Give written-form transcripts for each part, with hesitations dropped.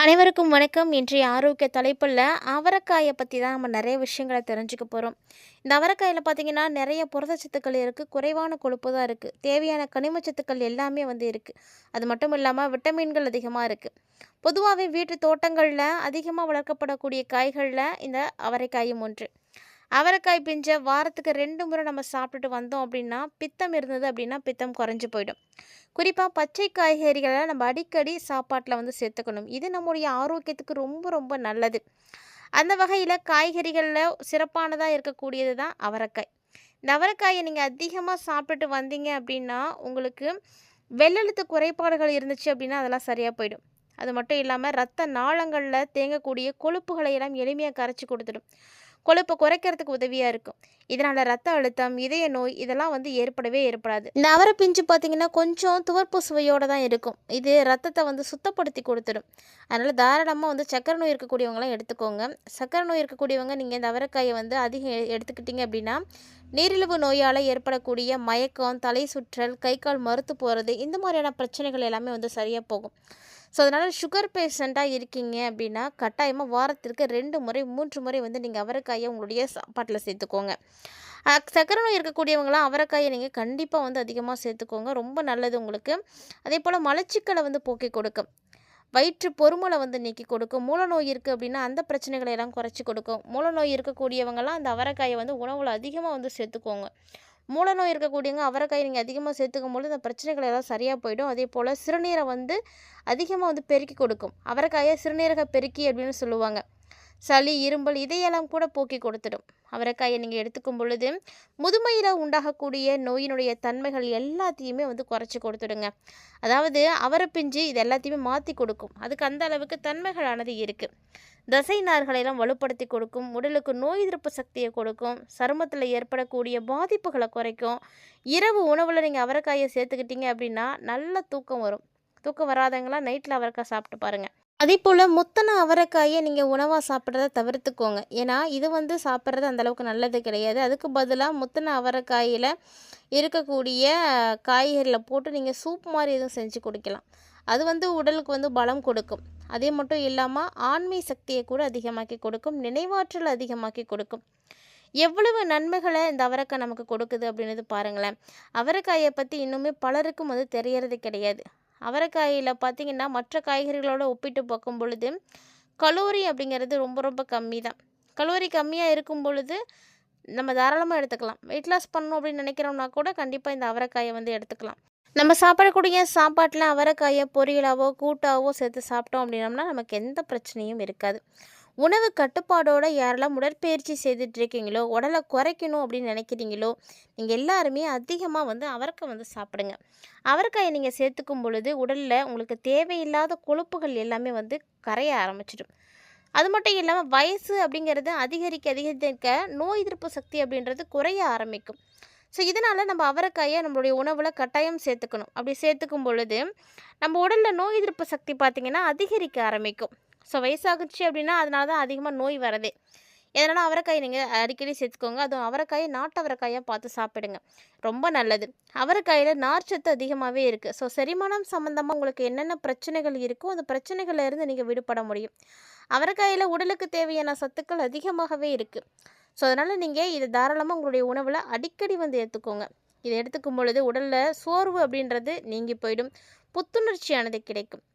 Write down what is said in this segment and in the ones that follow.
அனைவருக்கும் வணக்கம். இன்றைய ஆரோக்கிய தலைப்பில் அவரைக்காயை பற்றி தான் நம்ம நிறைய விஷயங்களை தெரிஞ்சுக்க போகிறோம். இந்த அவரைக்காயில் பார்த்திங்கன்னா நிறைய புரதச்சத்துக்கள் இருக்குது, குறைவான கொழுப்பு தான் இருக்குது, தேவையான கனிமச்சத்துக்கள் எல்லாமே இருக்குது. அது மட்டும் இல்லாமல் விட்டமின்கள் அதிகமாக இருக்குது. பொதுவாகவே வீட்டு தோட்டங்களில் அதிகமாக வளர்க்கப்படக்கூடிய காய்களில் இந்த அவரைக்காயும் ஒன்று. அவரைக்காய் பிஞ்சை வாரத்துக்கு 2 முறை நம்ம சாப்பிட்டுட்டு வந்தோம் அப்படின்னா, பித்தம் இருந்தது அப்படின்னா பித்தம் குறைஞ்சி போயிடும். குறிப்பாக பச்சை காய்கறிகளை நம்ம அடிக்கடி சாப்பாட்டில் சேர்த்துக்கணும். இது நம்முடைய ஆரோக்கியத்துக்கு ரொம்ப ரொம்ப நல்லது. அந்த வகையில் காய்கறிகளில் சிறப்பானதாக இருக்கக்கூடியது தான் அவரைக்காய். இந்த அவரைக்காயை நீங்கள் அதிகமாக சாப்பிட்டுட்டு வந்தீங்க அப்படின்னா, உங்களுக்கு வெள்ளெழுத்து குறைபாடுகள் இருந்துச்சு அப்படின்னா அதெல்லாம் சரியாக போயிடும். அது மட்டும் இல்லாமல் இரத்த நாளங்களில் தேங்கக்கூடிய கொழுப்புகளை எல்லாம் எளிமையாக கரைச்சி கொடுத்துடும். கொழுப்பை குறைக்கிறதுக்கு உதவியாக இருக்கும். இதனால் ரத்த அழுத்தம், இதய நோய் இதெல்லாம் ஏற்படாது. இந்த அவரை பிஞ்சு பார்த்திங்கன்னா கொஞ்சம் துவர்ப்பு சுவையோடு தான் இருக்கும். இது ரத்தத்தை சுத்தப்படுத்தி கொடுத்துடும். அதனால் தாராளமாக சக்கரை நோய் இருக்கக்கூடியவங்களாம் எடுத்துக்கோங்க. சக்கரை நோய் இருக்கக்கூடியவங்க நீங்கள் இந்த அவரைக்காயை அதிகம் எடுத்துக்கிட்டிங்க அப்படின்னா, நீரிழிவு நோயால் ஏற்படக்கூடிய மயக்கம், தலை சுற்றல், கை கால் மறுத்து போகிறது, இந்த மாதிரியான பிரச்சனைகள் எல்லாமே சரியாக போகும். ஸோ அதனால் சுகர் பேஷண்ட்டாக இருக்கீங்க அப்படின்னா கட்டாயமாக வாரத்திற்கு 2 முறை 3 முறை நீங்கள் அவரைக்காயை உங்களுடைய சாப்பாட்டில் சேர்த்துக்கோங்க. சக்கரை நோய் இருக்கக்கூடியவங்களாம் அவரைக்காயை நீங்கள் கண்டிப்பாக அதிகமாக சேர்த்துக்கோங்க. ரொம்ப நல்லது உங்களுக்கு. அதே போல் மலச்சிக்கலை போக்கி கொடுக்கும். வயிற்று பொறுமலை நீக்கி கொடுக்கும். மூல நோய் இருக்குது அப்படின்னா அந்த பிரச்சனைகளை எல்லாம் குறைச்சி கொடுக்கும். மூல நோய் இருக்கக்கூடியவங்களாம் அந்த அவரைக்காயை உணவில் அதிகமாக சேர்த்துக்கோங்க. மூல நோய் இருக்கக்கூடியவங்க அவரைக்காய் நீங்கள் அதிகமாக சேர்த்துக்கும் பொழுது அந்த பிரச்சனைகள் எல்லாம் சரியாக போயிடும். அதே போல் சிறுநீரை அதிகமாக பெருக்கி கொடுக்கும். அவரைக்காயை சிறுநீரக பெருக்கி அப்படின்னு சொல்லுவாங்க. சளி, இரும்பல் இதையெல்லாம் கூட போக்கி கொடுத்துடும். அவரைக்காயை நீங்கள் எடுத்துக்கும் பொழுது முதுமையில் உண்டாகக்கூடிய நோயினுடைய தன்மைகள் எல்லாத்தையுமே குறைச்சி கொடுத்துடுங்க. அதாவது அவரை பிஞ்சு இது எல்லாத்தையுமே மாற்றி கொடுக்கும். அதுக்கு அந்த அளவுக்கு தன்மைகளானது இருக்குது. தசை நார்களெல்லாம் வலுப்படுத்தி கொடுக்கும். உடலுக்கு நோய் எதிர்ப்பு சக்தியை கொடுக்கும். சருமத்தில் ஏற்படக்கூடிய பாதிப்புகளை குறைக்கும். இரவு உணவில் நீங்கள் அவரைக்காயை சேர்த்துக்கிட்டீங்க அப்படின்னா நல்ல தூக்கம் வரும். தூக்கம் வராதவங்களாம் நைட்டில் அவரைக்காய் சாப்பிட்டு பாருங்கள். அதே போல் முத்தின அவரைக்காயை நீங்கள் உணவாக சாப்பிட்றத தவிர்த்துக்கோங்க. ஏன்னா இது சாப்பிட்றது அந்தளவுக்கு நல்லது கிடையாது. அதுக்கு பதிலாக முத்தின அவரைக்காயில் இருக்கக்கூடிய காய்கறியில் போட்டு நீங்கள் சூப் மாதிரி எதுவும் செஞ்சு குடிக்கலாம். அது உடலுக்கு பலம் கொடுக்கும். அதே மட்டும் இல்லாமல் ஆண்மை சக்தியை கூட அதிகமாக்கி கொடுக்கும். நினைவாற்றல் அதிகமாக்கி கொடுக்கும். எவ்வளவு நன்மைகளை இந்த அவரைக்காய் நமக்கு கொடுக்குது அப்படின்றது பாருங்களேன். அவரைக்காயை பற்றி இன்னுமே பலருக்கும் தெரியறது கிடையாது. அவரைக்காயில் பார்த்திங்கன்னா மற்ற காய்கறிகளோடு ஒப்பிட்டு பார்க்கும் பொழுது கலோரி அப்படிங்கிறது ரொம்ப ரொம்ப கம்மி தான். கலோரி கம்மியாக இருக்கும் பொழுது நம்ம தாராளமாக எடுத்துக்கலாம். வெயிட் லாஸ் பண்ணணும் அப்படின்னு நினைக்கிறோம்னா கூட கண்டிப்பாக இந்த அவரைக்காயை எடுத்துக்கலாம். நம்ம சாப்பிடக்கூடிய சாப்பாட்டில் அவரைக்காயை பொரியலாவோ கூட்டாவோ சேர்த்து சாப்பிட்டோம் அப்படின்னோம்னா நமக்கு எந்த பிரச்சனையும் இருக்காது. உணவு கட்டுப்பாடோடு யாரெல்லாம் உடற்பயிற்சி செய்துட்ருக்கீங்களோ, உடலை குறைக்கணும் அப்படின்னு நினைக்கிறீங்களோ, நீங்கள் எல்லாருமே அதிகமாக அவரைக்காய் சாப்பிடுங்க. அவரைக்காயை நீங்கள் சேர்த்துக்கும் பொழுது உடலில் உங்களுக்கு தேவையில்லாத கொழுப்புகள் எல்லாமே கரைய ஆரம்பிச்சிடும். அது மட்டும் இல்லாமல் வயசு அப்படிங்கிறது அதிகரிக்க நோய் எதிர்ப்பு சக்தி அப்படின்றது குறைய ஆரம்பிக்கும். ஸோ இதனால் நம்ம அவரைக்காயை நம்மளுடைய உணவில் கட்டாயம் சேர்த்துக்கணும். அப்படி சேர்த்துக்கும் பொழுது நம்ம உடலில் நோய் எதிர்ப்பு சக்தி பார்த்திங்கன்னா அதிகரிக்க ஆரம்பிக்கும். ஸோ வயசாகுச்சு அப்படின்னா அதனால தான் அதிகமாக நோய் வரதே. இதனால் அவரைக்காய் நீங்கள் அடிக்கடி சேர்த்துக்கோங்க. அதுவும் அவரைக்காயை நாட்டு அவரைக்காயாக பார்த்து சாப்பிடுங்க. ரொம்ப நல்லது. அவரைக்காயில் நார்ச்சத்து அதிகமாகவே இருக்குது. ஸோ செரிமானம் சம்மந்தமாக உங்களுக்கு என்னென்ன பிரச்சனைகள் இருக்கோ அந்த பிரச்சனைகளிலிருந்து நீங்கள் விடுபட முடியும். அவரைக்காயில் உடலுக்கு தேவையான சத்துக்கள் அதிகமாகவே இருக்குது. ஸோ அதனால் நீங்கள் இதை தாராளமாக உங்களுடைய உணவில் அடிக்கடி ஏற்றுக்கோங்க. இதை எடுத்துக்கும் பொழுது உடலில் சோர்வு அப்படின்றது நீங்கி போயிடும். புத்துணர்ச்சியானது கிடைக்கும்.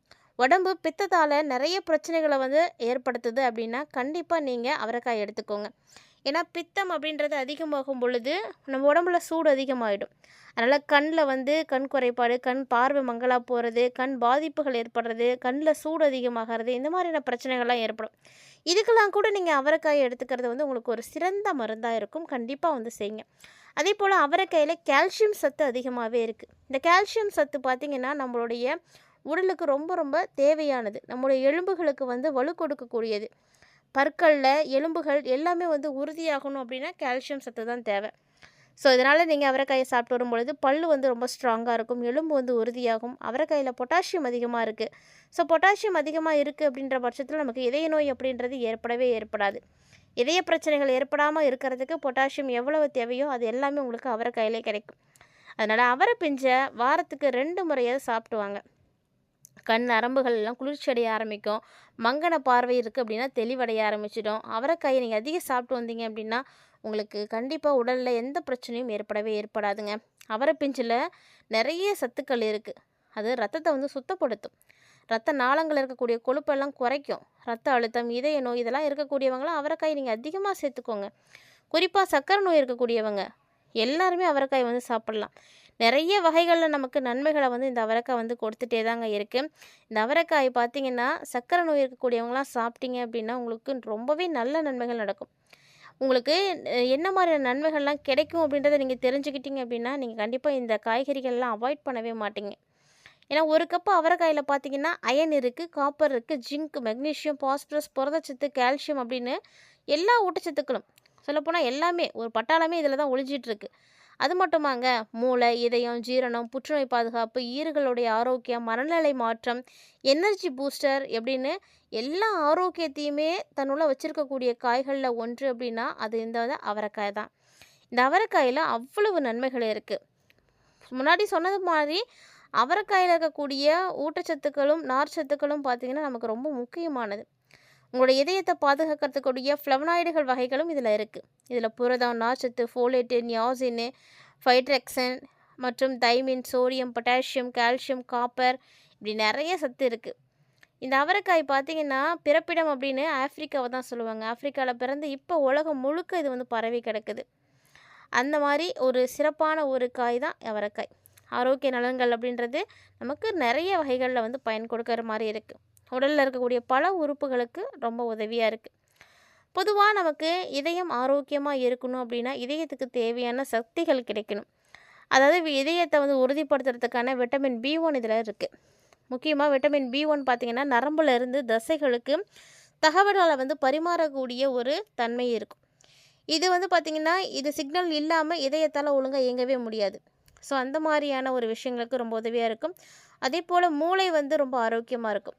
உடம்பு பித்தத்தால் நிறைய பிரச்சனைகளை ஏற்படுத்துது அப்படின்னா கண்டிப்பாக நீங்கள் அவரைக்காய் எடுத்துக்கோங்க. ஏன்னா பித்தம் அப்படின்றது அதிகமாகும் பொழுது நம்ம உடம்புல சூடு அதிகமாகிடும். அதனால் கண்ணில் கண் குறைபாடு, கண் பார்வை மங்கலாக போகிறது, கண் பாதிப்புகள் ஏற்படுறது, கண்ணில் சூடு அதிகமாகிறது, இந்த மாதிரியான பிரச்சனைகள்லாம் ஏற்படும். இதுக்கெல்லாம் கூட நீங்கள் அவரைக்காயை எடுத்துக்கிறது உங்களுக்கு ஒரு சிறந்த மருந்தாக இருக்கும். கண்டிப்பாக செய்யுங்க. அதே போல் அவரைக்காயில் கால்சியம் சத்து அதிகமாகவே இருக்குது. இந்த கால்சியம் சத்து பார்த்திங்கன்னா நம்மளுடைய உடலுக்கு ரொம்ப ரொம்ப தேவையானது. நம்முடைய எலும்புகளுக்கு வலு கொடுக்கக்கூடியது. பற்களில் எலும்புகள் எல்லாமே உறுதியாகணும் அப்படின்னா கால்சியம் சத்து தான் தேவை. ஸோ இதனால் நீங்கள் அவரைக்காயை சாப்பிட்டு வரும்பொழுது பல் ரொம்ப ஸ்ட்ராங்காக இருக்கும். எலும்பு உறுதியாகும். அவரைக்காயில் பொட்டாசியம் அதிகமாக இருக்குது. ஸோ பொட்டாசியம் அதிகமாக இருக்குது அப்படின்ற பட்சத்தில் நமக்கு இதய நோய் அப்படின்றது ஏற்படாது. இதய பிரச்சனைகள் ஏற்படாமல் இருக்கிறதுக்கு பொட்டாசியம் எவ்வளவு தேவையோ அது எல்லாமே உங்களுக்கு அவரைக்காயிலே கிடைக்கும். அதனால் அவரை பிஞ்சை வாரத்துக்கு 2 முறையாவது சாப்பிட்டு வாங்க. கண் நரம்புகள் எல்லாம் குளிர்ச்சி அடைய ஆரம்பிக்கும். மங்கின பார்வை இருக்குது அப்படின்னா தெளிவடைய ஆரம்பிச்சிடும். அவரைக்காயை நீங்கள் அதிகம் சாப்பிட்டு வந்தீங்க அப்படின்னா உங்களுக்கு கண்டிப்பாக உடலில் எந்த பிரச்சனையும் ஏற்படாதுங்க. அவரை பிஞ்சில் நிறைய சத்துக்கள் இருக்குது. அது ரத்தத்தை வந்து சுத்தப்படுத்தும். ரத்த நாளங்கள் இருக்கக்கூடிய கொழுப்பெல்லாம் குறைக்கும். ரத்த அழுத்தம், இதய நோய் இதெல்லாம் இருக்கக்கூடியவங்களாம் அவரைக்காய் நீங்கள் அதிகமாக சேர்த்துக்கோங்க. குறிப்பாக சர்க்கரை நோய் இருக்கக்கூடியவங்க எல்லாருமே அவரைக்காய் வந்து சாப்பிட்லாம். நிறைய வகைகளில் நமக்கு நன்மைகளை வந்து இந்த அவரைக்காய் வந்து கொடுத்துட்டே தாங்க இருக்குது. இந்த அவரைக்காய் பார்த்திங்கன்னா சர்க்கரை நோய் இருக்கக்கூடியவங்களாம் சாப்பிட்டீங்க அப்படின்னா உங்களுக்கு ரொம்பவே நல்ல நன்மைகள் நடக்கும். உங்களுக்கு என்ன மாதிரியான நன்மைகள்லாம் கிடைக்கும் அப்படின்றத நீங்கள் தெரிஞ்சுக்கிட்டீங்க அப்படின்னா நீங்கள் கண்டிப்பாக இந்த காய்கறிகள்லாம் அவாய்ட் பண்ணவே மாட்டீங்க. ஏன்னா ஒரு கப்பு அவரைக்காயில் பார்த்தீங்கன்னா அயன் இருக்குது, காப்பர் இருக்குது, ஜிங்க், மெக்னீஷியம், பாஸ்பரஸ், புரதச்சத்து, கால்சியம் அப்படின்னு எல்லா ஊட்டச்சத்துக்களும் சொல்லப்போனால் எல்லாமே ஒரு பட்டாளமே இதில் தான் ஒளிஞ்சிட்ருக்கு. அது மட்டுமாங்க, மூளை, இதயம், ஜீரணம், புற்றுநோய் பாதுகாப்பு, ஈறுகளுடைய ஆரோக்கியம், மனநிலை மாற்றம், எனர்ஜி பூஸ்டர் எப்படின்னு எல்லா ஆரோக்கியத்தையுமே தன்னுள்ள வச்சுருக்கக்கூடிய காய்களில் ஒன்று அப்படின்னா அது இந்த அவரைக்காய் தான். இந்த அவரைக்காயில் அவ்வளவு நன்மைகள் இருக்குது. முன்னாடி சொன்னது மாதிரி அவரைக்காயில் இருக்கக்கூடிய ஊட்டச்சத்துக்களும் நார்ச்சத்துக்களும் பார்த்திங்கன்னா நமக்கு ரொம்ப முக்கியமானது. உங்களோட இதயத்தை பாதுகாக்கிறதுக்கூடிய ஃப்ளவனாய்டுகள் வகைகளும் இதில் இருக்குது. இதில் புரதம், நார்ச்சத்து, ஃபோலேட்டு, நியாசின்னு, ஃபைட்ரெக்சன் மற்றும் thymine, sodium, potassium, calcium, copper இப்படி நிறைய சத்து இருக்குது. இந்த அவரைக்காய் பார்த்திங்கன்னா பிறப்பிடம் அப்படின்னு ஆஃப்ரிக்காவை தான் சொல்லுவாங்க. ஆஃப்ரிக்காவில் பிறந்து இப்போ உலகம் முழுக்க இது வந்து பரவி கிடக்குது. அந்த மாதிரி ஒரு சிறப்பான ஒரு காய் தான் அவரைக்காய். ஆரோக்கிய நலன்கள் அப்படின்றது நமக்கு நிறைய வகைகளில் வந்து பயன் கொடுக்குற மாதிரி இருக்குது. உடலில் இருக்கக்கூடிய பல உறுப்புகளுக்கு ரொம்ப உதவியாக இருக்குது. பொதுவாக நமக்கு இதயம் ஆரோக்கியமாக இருக்கணும் அப்படின்னா இதயத்துக்கு தேவையான சக்திகள் கிடைக்கணும். அதாவது இதயத்தை வந்து உறுதிப்படுத்துறதுக்கான விட்டமின் B1 இதில் இருக்குது. முக்கியமாக விட்டமின் B1 பார்த்திங்கன்னா நரம்புல இருந்து தசைகளுக்கு தகவல்களை வந்து பரிமாறக்கூடிய ஒரு தன்மை இருக்கும். இது வந்து பார்த்திங்கன்னா இது சிக்னல் இல்லாமல் இதயத்தால் ஒழுங்காக இயங்கவே முடியாது. ஸோ அந்த மாதிரியான ஒரு விஷயங்களுக்கு ரொம்ப உதவியாக இருக்கும். அதே போல் மூளை வந்து ரொம்ப ஆரோக்கியமாக இருக்கும்.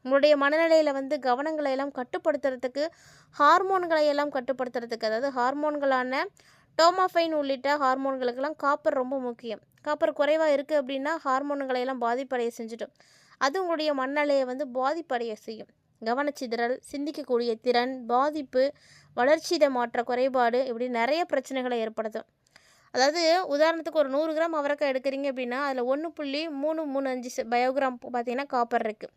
உங்களுடைய மனநிலையில் வந்து கவனங்களை எல்லாம் கட்டுப்படுத்துறதுக்கு, ஹார்மோன்களை எல்லாம் கட்டுப்படுத்துறதுக்கு, அதாவது ஹார்மோன்களான டோமாஃபைன் உள்ளிட்ட ஹார்மோன்களுக்கெல்லாம் காப்பர் ரொம்ப முக்கியம். காப்பர் குறைவாக இருக்குது அப்படின்னா ஹார்மோன்களை எல்லாம் பாதிப்படைய செஞ்சிடும். அது உங்களுடைய மனநிலையை வந்து பாதிப்படைய செய்யும். கவனச்சிதறல், சிந்திக்கக்கூடிய திறன் பாதிப்பு, வளர்ச்சிதை மாற்ற குறைபாடு இப்படி நிறைய பிரச்சனைகளை ஏற்படுத்தும். அதாவது உதாரணத்துக்கு ஒரு 100 கிராம் அவரைக்காய் எடுக்கிறீங்க அப்படின்னா அதில் 1.335 பயோகிராம் பார்த்திங்கன்னா காப்பர் இருக்குது.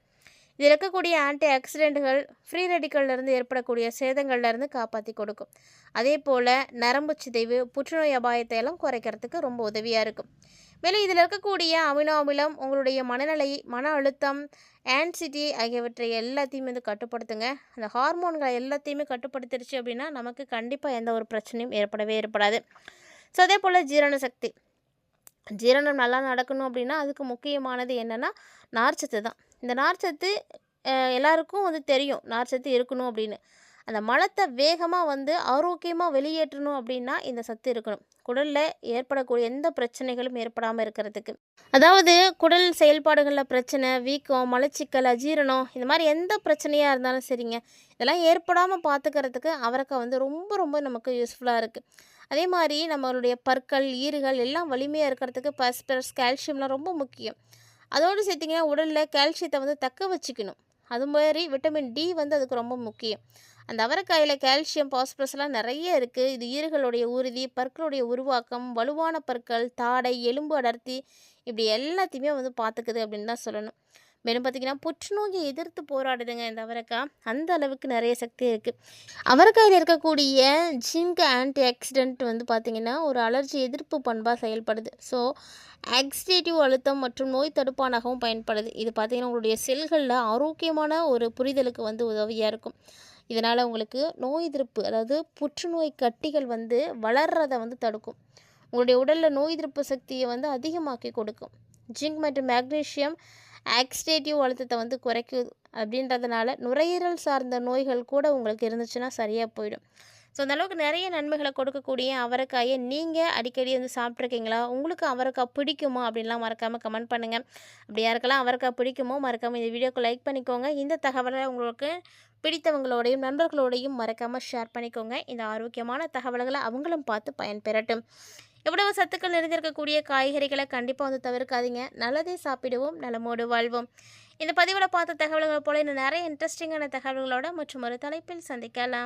இதில் இருக்கக்கூடிய ஆன்டி ஆக்சிடென்ட்டுகள் ஃப்ரீ ரெடிக்கல்லேருந்து ஏற்படக்கூடிய சேதங்கள்லேருந்து காப்பாற்றி கொடுக்கும். அதே போல் நரம்பு சிதைவு, புற்றுநோய் அபாயத்தை எல்லாம் குறைக்கிறதுக்கு ரொம்ப உதவியாக இருக்கும். மேலும் இதில் இருக்கக்கூடிய அமினோ அமிலம் உங்களுடைய மனநிலை, மன அழுத்தம், ஆன்சிட்டி ஆகியவற்றை எல்லாத்தையுமே வந்து கட்டுப்படுத்துங்க. அந்த ஹார்மோன்களை எல்லாத்தையுமே கட்டுப்படுத்திடுச்சு அப்படின்னா நமக்கு கண்டிப்பாக எந்த ஒரு பிரச்சனையும் ஏற்படாது. ஸோ அதே போல் ஜீரண சக்தி, ஜீரணம் நல்லா நடக்கணும் அப்படின்னா அதுக்கு முக்கியமானது என்னென்னா நார்ச்சத்து தான். இந்த நார்ச்சத்து எல்லாருக்கும் வந்து தெரியும் நார்ச்சத்து இருக்கணும் அப்படின்னு. அந்த மலத்தை வேகமாக வந்து ஆரோக்கியமாக வெளியேற்றணும் அப்படின்னா இந்த சத்து இருக்கணும். குடலில் ஏற்படக்கூடிய எந்த பிரச்சனைகளும் ஏற்படாமல் இருக்கிறதுக்கு, அதாவது குடல் செயல்பாடுகளில் பிரச்சனை, வீக்கம், மலச்சிக்கல், அஜீரணம் இந்த மாதிரி எந்த பிரச்சனையாக இருந்தாலும் சரிங்க, இதெல்லாம் ஏற்படாமல் பார்த்துக்கிறதுக்கு அவரைக்காய் வந்து ரொம்ப ரொம்ப நமக்கு யூஸ்ஃபுல்லாக இருக்குது. அதே மாதிரி நம்மளுடைய பற்கள், ஈறுகள் எல்லாம் வலிமையாக இருக்கிறதுக்கு பாஸ்பரஸ், கால்சியம்லாம் ரொம்ப முக்கியம். அதோடு சேர்த்திங்கன்னா உடலில் கால்சியத்தை வந்து தக்க வச்சுக்கணும். அது மாதிரி விட்டமின் D வந்து அதுக்கு ரொம்ப முக்கியம். அந்த அவரைக்காயில் கால்சியம், பாஸ்பரஸ்லாம் நிறைய இருக்குது. இது ஈறுகளுடைய உறுதி, பற்களுடைய உருவாக்கம், வலுவான பற்கள், தாடை, எலும்பு அடர்த்தி இப்படி எல்லாத்தையுமே வந்து பார்த்துக்குது அப்படின்னு தான் சொல்லணும். மேலும் பார்த்திங்கன்னா புற்றுநோயை எதிர்த்து போராடுதுங்க இந்த அவரைக்காய். அந்த அளவுக்கு நிறைய சக்தி இருக்குது. அவரைக்காயில் இருக்கக்கூடிய ஜிங்க் ஆன்டி ஆக்சிடென்ட் வந்து பார்த்திங்கன்னா ஒரு அலர்ஜி எதிர்ப்பு பண்பாக செயல்படுது. ஸோ ஆக்சிடேட்டிவ் அழுத்தம் மற்றும் நோய் தடுப்பானாகவும் பயன்படுது. இது பார்த்திங்கன்னா உங்களுடைய செல்களில் ஆரோக்கியமான ஒரு புரிதலுக்கு வந்து உதவியாக இருக்கும். இதனால் உங்களுக்கு நோய் எதிர்ப்பு, அதாவது புற்றுநோய் கட்டிகள் வந்து வளர்கிறத வந்து தடுக்கும். உங்களுடைய உடலில் நோய் எதிர்ப்பு சக்தியை வந்து அதிகமாக்கி கொடுக்கும். ஜிங்க் மற்றும் மேக்னீஷியம் ஆக்சிடேட்டிவ் அழுத்தத்தை வந்து குறைக்குது அப்படின்றதுனால நுரையீரல் சார்ந்த நோய்கள் கூட உங்களுக்கு இருந்துச்சுன்னா சரியாக போயிடும். ஸோ அந்தளவுக்கு நிறைய நன்மைகளை கொடுக்கக்கூடிய அவரைக்காயை நீங்கள் அடிக்கடி வந்து சாப்பிட்ருக்கீங்களா? உங்களுக்கு அவரைக்காய் பிடிக்குமா அப்படின்லாம் மறக்காமல் கமெண்ட் பண்ணுங்கள். அப்படி யாருக்கெல்லாம் அவரைக்காய் பிடிக்குமோ மறக்காமல் இந்த வீடியோக்கு லைக் பண்ணிக்கோங்க. இந்த தகவலை உங்களுக்கு பிடித்தவங்களோடையும் நண்பர்களோடையும் மறக்காமல் ஷேர் பண்ணிக்கோங்க. இந்த ஆரோக்கியமான தகவல்களை அவங்களும் பார்த்து பயன்பெறட்டும். இவ்வளவு சத்துக்கள் நிறைந்திருக்கக்கூடிய காய்கறிகளை கண்டிப்பாக வந்து தவிர்க்காதீங்க. நல்லதே சாப்பிடுவோம், நலமோடு வாழ்வோம். இந்த பதிவில் பார்த்த தகவல்கள் போல இன்னும் நிறைய இன்ட்ரெஸ்டிங்கான தகவல்களோட மற்றும் ஒரு தலைப்பில் சந்திக்கலாம்.